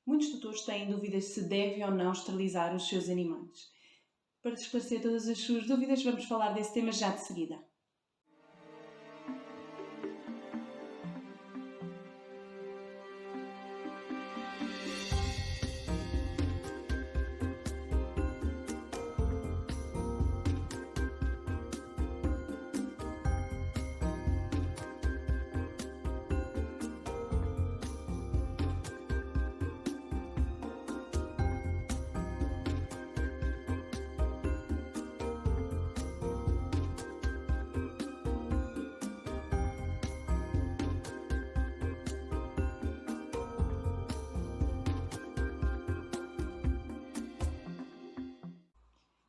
Muitos tutores têm dúvidas se devem ou não esterilizar os seus animais. Para esclarecer todas as suas dúvidas, vamos falar desse tema já de seguida.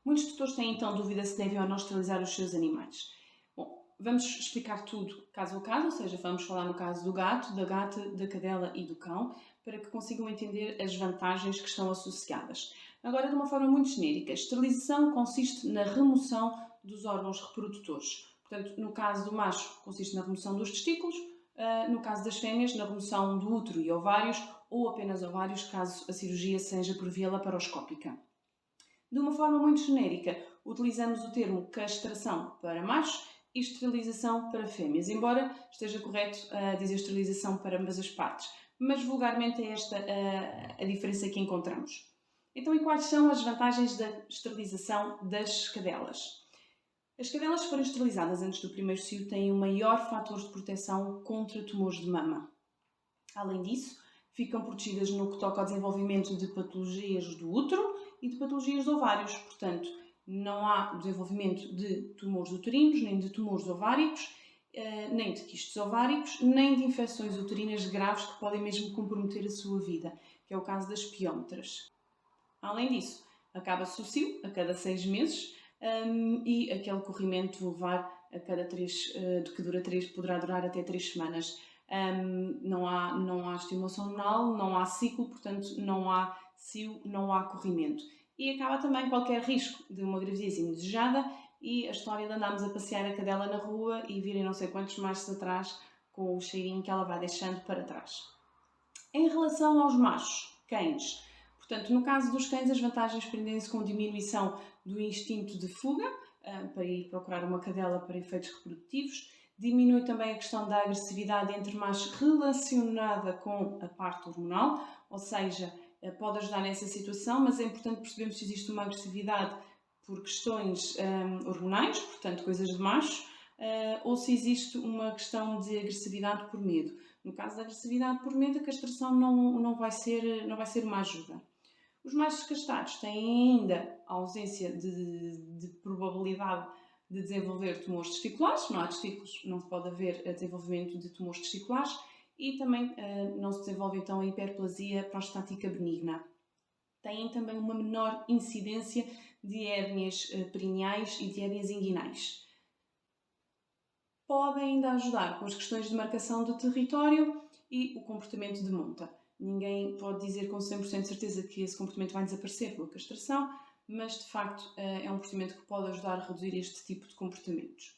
Muitos tutores têm então dúvida se devem ou não esterilizar os seus animais. Bom, vamos explicar tudo caso a caso, ou seja, vamos falar no caso do gato, da gata, da cadela e do cão, para que consigam entender as vantagens que estão associadas. Agora, de uma forma muito genérica, a esterilização consiste na remoção dos órgãos reprodutores. Portanto, no caso do macho, consiste na remoção dos testículos, no caso das fêmeas, na remoção do útero e ovários, ou apenas ovários, caso a cirurgia seja por via laparoscópica. De uma forma muito genérica, utilizamos o termo castração para machos e esterilização para fêmeas, embora esteja correto dizer esterilização para ambas as partes, mas vulgarmente é esta a diferença que encontramos. Então, e quais são as vantagens da esterilização das cadelas? As cadelas que foram esterilizadas antes do primeiro cio têm um maior fator de proteção contra tumores de mama. Além disso, ficam protegidas no que toca ao desenvolvimento de patologias do útero e de patologias de ovários. Portanto, não há desenvolvimento de tumores uterinos, nem de tumores ováricos, nem de quistes ováricos, nem de infecções uterinas graves que podem mesmo comprometer a sua vida, que é o caso das piómetras. Além disso, acaba-se o cio a cada 6 meses e aquele corrimento vulvar a cada 3, que poderá durar até 3 semanas. Não há estimulação hormonal, não há ciclo, portanto não há cio, não há corrimento. E acaba também qualquer risco de uma gravidez indesejada e a história de andarmos a passear a cadela na rua e virem não sei quantos machos atrás com o cheirinho que ela vai deixando para trás. Em relação aos machos, cães, portanto, no caso dos cães, as vantagens prendem-se com diminuição do instinto de fuga, para ir procurar uma cadela para efeitos reprodutivos. Diminui também a questão da agressividade entre machos relacionada com a parte hormonal, ou seja, pode ajudar nessa situação, mas é importante percebermos se existe uma agressividade por questões hormonais, portanto, coisas de macho, ou se existe uma questão de agressividade por medo. No caso da agressividade por medo, a castração não vai ser uma ajuda. Os machos castrados têm ainda a ausência de probabilidade de desenvolver tumores testiculares, não há testículos, não pode haver desenvolvimento de tumores testiculares e também não se desenvolve então a hiperplasia prostática benigna. Têm também uma menor incidência de hérnias perineais e de hérnias inguinais. Podem ainda ajudar com as questões de marcação de território e o comportamento de monta. Ninguém pode dizer com 100% de certeza que esse comportamento vai desaparecer com a castração, mas de facto é um procedimento que pode ajudar a reduzir este tipo de comportamentos.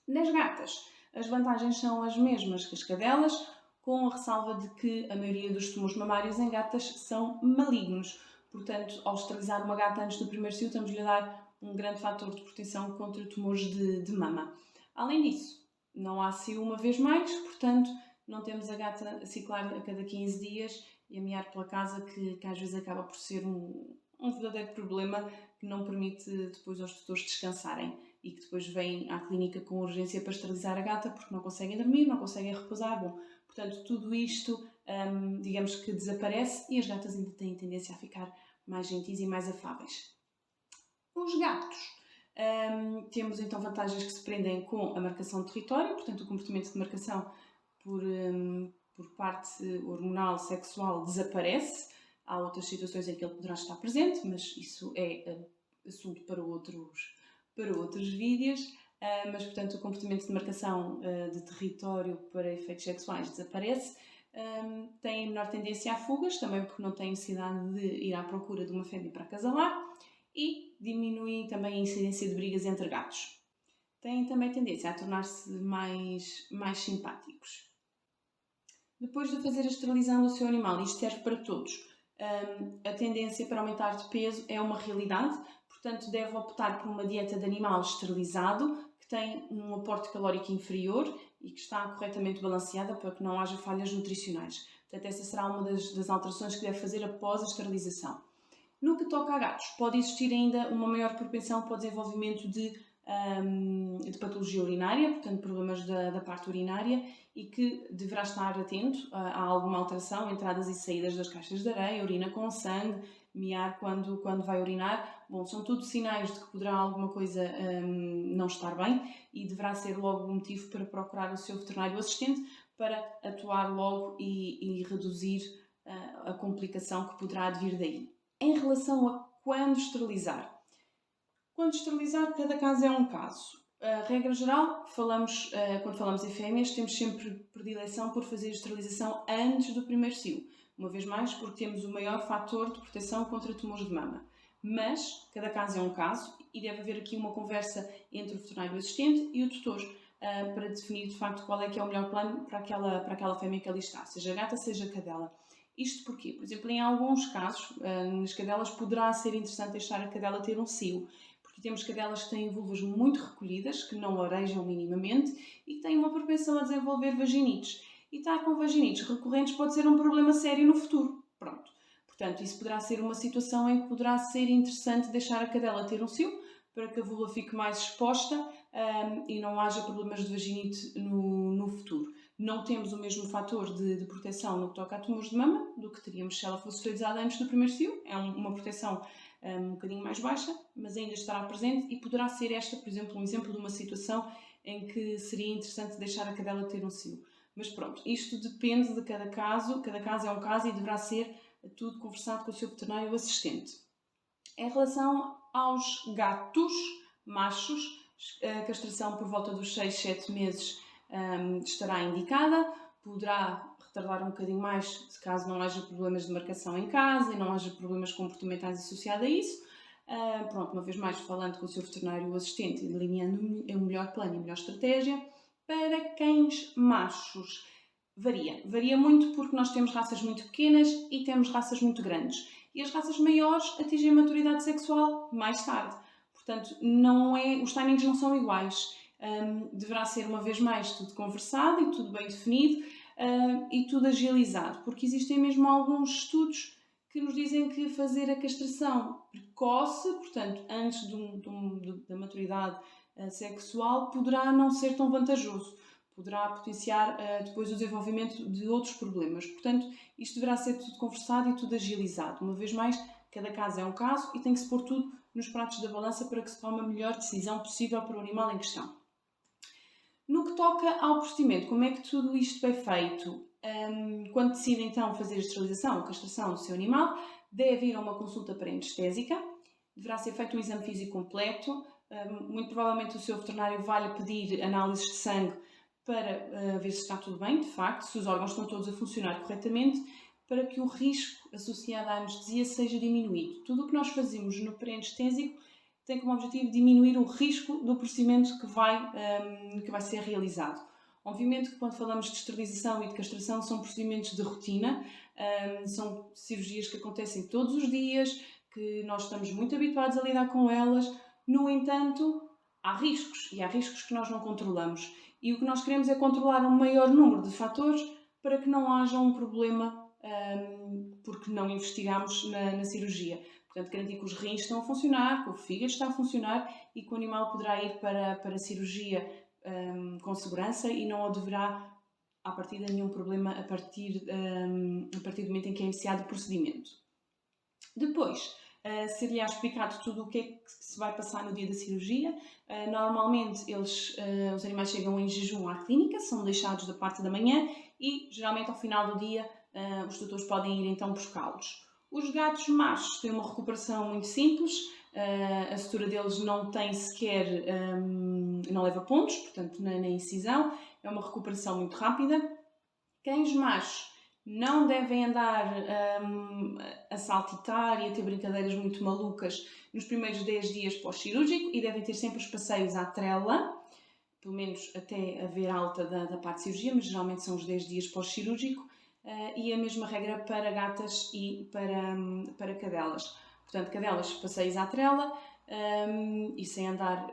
Nas gatas, as vantagens são as mesmas que as cadelas, com a ressalva de que a maioria dos tumores mamários em gatas são malignos. Portanto, ao esterilizar uma gata antes do primeiro cio, estamos-lhe a dar um grande fator de proteção contra tumores de mama. Além disso, não há cio uma vez mais, portanto, não temos a gata a ciclar a cada 15 dias e a miar pela casa, que às vezes acaba por ser um verdadeiro problema que não permite depois aos tutores descansarem e que depois vêm à clínica com urgência para esterilizar a gata porque não conseguem dormir, não conseguem repousar. Bom, portanto, tudo isto, digamos que desaparece e as gatas ainda têm tendência a ficar mais gentis e mais afáveis. Os gatos. Temos então vantagens que se prendem com a marcação de território, portanto, o comportamento de marcação por parte hormonal sexual desaparece. Há outras situações em que ele poderá estar presente, mas isso é assunto para outros vídeos. Mas, portanto, o comportamento de marcação de território para efeitos sexuais desaparece. Tem menor tendência a fugas, também porque não tem necessidade de ir à procura de uma fêmea para acasalar. E diminuem também a incidência de brigas entre gatos. Têm também tendência a tornar-se mais simpáticos. Depois de fazer a esterilização do seu animal, isto serve para todos, a tendência para aumentar de peso é uma realidade, portanto deve optar por uma dieta de animal esterilizado, que tem um aporte calórico inferior e que está corretamente balanceada para que não haja falhas nutricionais. Portanto, essa será uma das alterações que deve fazer após a esterilização. No que toca a gatos, pode existir ainda uma maior propensão para o desenvolvimento de patologia urinária, portanto problemas da parte urinária, e que deverá estar atento a alguma alteração, entradas e saídas das caixas de areia, urina com sangue, miar quando vai urinar. Bom, são tudo sinais de que poderá alguma coisa não estar bem e deverá ser logo um motivo para procurar o seu veterinário assistente para atuar logo e reduzir a complicação que poderá advir daí. Em relação a quando esterilizar. Quando esterilizar, cada caso é um caso. Regra geral, quando falamos em fêmeas, temos sempre predileção por fazer a esterilização antes do primeiro cio. Uma vez mais, porque temos o maior fator de proteção contra tumores de mama. Mas, cada caso é um caso e deve haver aqui uma conversa entre o veterinário assistente e o tutor para definir, de facto, qual é que é o melhor plano para aquela fêmea que ali está, seja gata, seja cadela. Isto porquê? Por exemplo, em alguns casos, nas cadelas, poderá ser interessante deixar a cadela ter um cio, porque temos cadelas que têm vulvas muito recolhidas, que não arejam minimamente e que têm uma propensão a desenvolver vaginites. E estar com vaginites recorrentes pode ser um problema sério no futuro. Pronto. Portanto, isso poderá ser uma situação em que poderá ser interessante deixar a cadela ter um cio, para que a vulva fique mais exposta e não haja problemas de vaginite no futuro. Não temos o mesmo fator de proteção no que toca a tumores de mama do que teríamos se ela fosse esterilizada antes do primeiro cio. É uma proteção um bocadinho mais baixa, mas ainda estará presente e poderá ser esta, por exemplo, um exemplo de uma situação em que seria interessante deixar a cadela ter um cio. Mas pronto, isto depende de cada caso é um caso e deverá ser tudo conversado com o seu veterinário assistente. Em relação aos gatos machos, a castração por volta dos 6, 7 meses estará indicada, poderá retardar um bocadinho mais se caso não haja problemas de marcação em casa e não haja problemas comportamentais associados a isso. Pronto, uma vez mais falando com o seu veterinário assistente e delineando o melhor plano e a melhor estratégia. Para cães machos, varia muito porque nós temos raças muito pequenas e temos raças muito grandes. E as raças maiores atingem a maturidade sexual mais tarde. Portanto, os timings não são iguais. Deverá ser, uma vez mais, tudo conversado e tudo bem definido e tudo agilizado. Porque existem mesmo alguns estudos que nos dizem que fazer a castração precoce, portanto, antes da maturidade sexual, poderá não ser tão vantajoso. Poderá potenciar depois o desenvolvimento de outros problemas. Portanto, isto deverá ser tudo conversado e tudo agilizado. Uma vez mais, cada caso é um caso e tem que se pôr tudo nos pratos da balança para que se tome a melhor decisão possível para o animal em questão. No que toca ao procedimento, como é que tudo isto é feito? Quando decide então fazer a esterilização ou castração do seu animal, deve ir a uma consulta pré-anestésica, deverá ser feito um exame físico completo, muito provavelmente o seu veterinário vai-lhe pedir análises de sangue para ver se está tudo bem, de facto, se os órgãos estão todos a funcionar corretamente, para que o risco associado à anestesia seja diminuído. Tudo o que nós fazemos no pré-anestésico tem como objetivo diminuir o risco do procedimento que vai ser realizado. Obviamente que quando falamos de esterilização e de castração são procedimentos de rotina, são cirurgias que acontecem todos os dias, que nós estamos muito habituados a lidar com elas. No entanto, há riscos e há riscos que nós não controlamos. E o que nós queremos é controlar um maior número de fatores para que não haja um problema porque não investigamos na cirurgia. Portanto, garantir que os rins estão a funcionar, que o fígado está a funcionar e que o animal poderá ir para a cirurgia com segurança e não deverá, à partida, nenhum problema a partir do momento em que é iniciado o procedimento. Depois, ser-lhe explicado tudo o que é que se vai passar no dia da cirurgia. Normalmente, os animais chegam em jejum à clínica, são deixados da parte da manhã e, geralmente, ao final do dia, os tutores podem ir então buscá-los. Os gatos machos têm uma recuperação muito simples, a sutura deles não tem sequer, não leva pontos, portanto na incisão, é uma recuperação muito rápida. Cães machos não devem andar a saltitar e a ter brincadeiras muito malucas nos primeiros 10 dias pós-cirúrgico e devem ter sempre os passeios à trela, pelo menos até haver alta da parte de cirurgia, mas geralmente são os 10 dias pós-cirúrgico. e a mesma regra para gatas e para cadelas. Portanto, cadelas, passeios à trela, e sem andar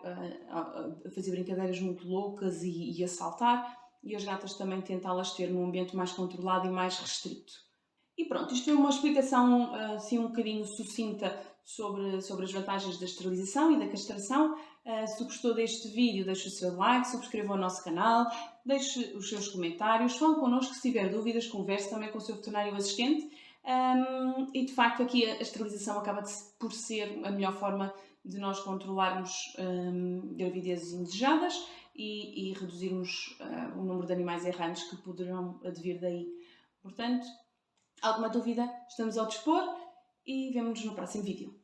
a fazer brincadeiras muito loucas e a saltar, e as gatas também tentá-las ter num ambiente mais controlado e mais restrito. E pronto, isto é uma explicação assim um bocadinho sucinta sobre as vantagens da esterilização e da castração. Se gostou deste vídeo, deixe o seu like, subscreva o nosso canal, deixe os seus comentários, fale connosco se tiver dúvidas, converse também com o seu veterinário assistente. E de facto aqui a esterilização acaba por ser a melhor forma de nós controlarmos gravidezes indesejadas e reduzirmos o número de animais errantes que poderão advir daí. Portanto, alguma dúvida, estamos ao dispor e vemo-nos no próximo vídeo.